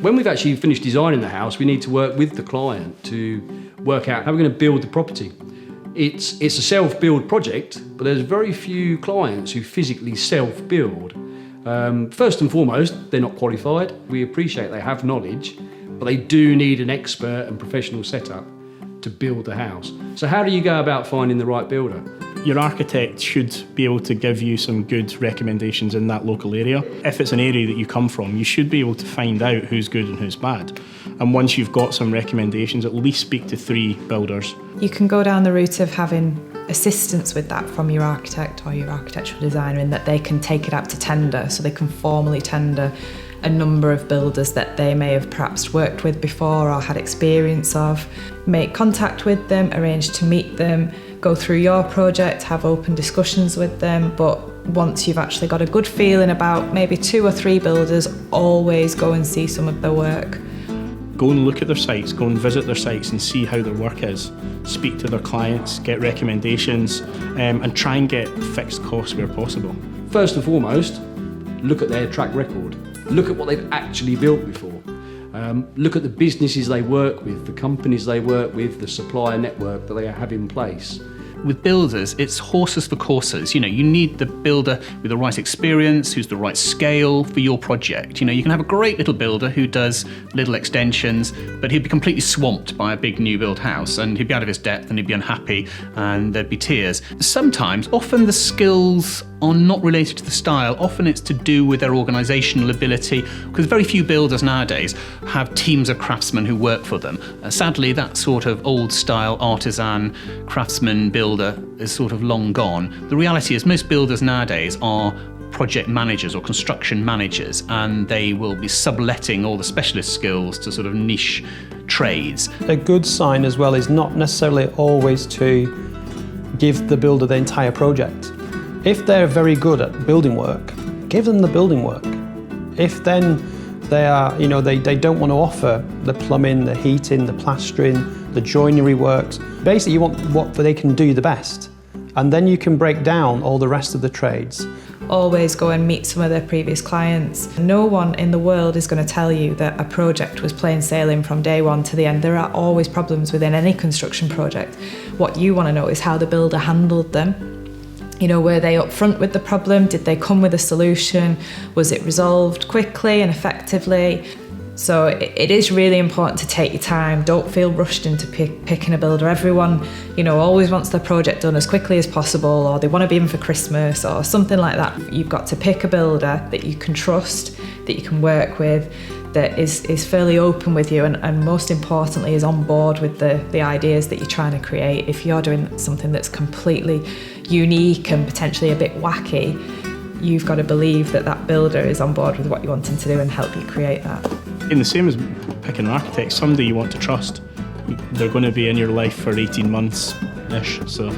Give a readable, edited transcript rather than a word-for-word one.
When we've actually finished designing the house, we need to work with the client to work out how we're going to build the property. It's a self-build project, but there's very few clients who physically self-build. First and foremost, they're not qualified. We appreciate they have knowledge, but they do need an expert and professional setup to build the house. So how do you go about finding the right builder? Your architect should be able to give you some good recommendations in that local area. If it's an area that you come from, you should be able to find out who's good and who's bad. And once you've got some recommendations, at least speak to 3 builders. You can go down the route of having assistance with that from your architect or your architectural designer, in that they can take it out to tender, so they can formally tender a number of builders that they may have perhaps worked with before or had experience of. Make contact with them, arrange to meet them, go through your project, have open discussions with them. But once you've actually got a good feeling about maybe 2 or 3 builders, always go and see some of their work. Go and look at their sites, go and visit their sites and see how their work is. Speak to their clients, get recommendations, and try and get fixed costs where possible. First and foremost, look at their track record. Look at what they've actually built before. Look at the businesses they work with, the companies they work with, the supplier network that they have in place. With builders, it's horses for courses. You need the builder with the right experience, who's the right scale for your project. You can have a great little builder who does little extensions, but he'd be completely swamped by a big new build house, and he'd be out of his depth and he'd be unhappy and there'd be tears. Often the skills are not related to the style. Often it's to do with their organisational ability, because very few builders nowadays have teams of craftsmen who work for them. Sadly, that sort of old style artisan craftsman builder is sort of long gone. The reality is most builders nowadays are project managers or construction managers, and they will be subletting all the specialist skills to sort of niche trades. A good sign as well is not necessarily always to give the builder the entire project. If they're very good at building work, give them the building work. If then they are, they don't want to offer the plumbing, the heating, the plastering, the joinery works. Basically, you want what they can do the best, and then you can break down all the rest of the trades. Always go and meet some of their previous clients. No one in the world is going to tell you that a project was plain sailing from day one to the end. There are always problems within any construction project. What you want to know is how the builder handled them. Were they upfront with the problem? Did they come with a solution? Was it resolved quickly and effectively? So it is really important to take your time. Don't feel rushed into picking a builder. Everyone, always wants their project done as quickly as possible, or they want to be in for Christmas or something like that. You've got to pick a builder that you can trust, that you can work with, that is fairly open with you, and most importantly is on board with the ideas that you're trying to create. If you're doing something that's completely unique and potentially a bit wacky, you've got to believe that builder is on board with what you're wanting to do and help you create that. In the same as picking an architect, somebody you want to trust. They're going to be in your life for 18 months-ish, so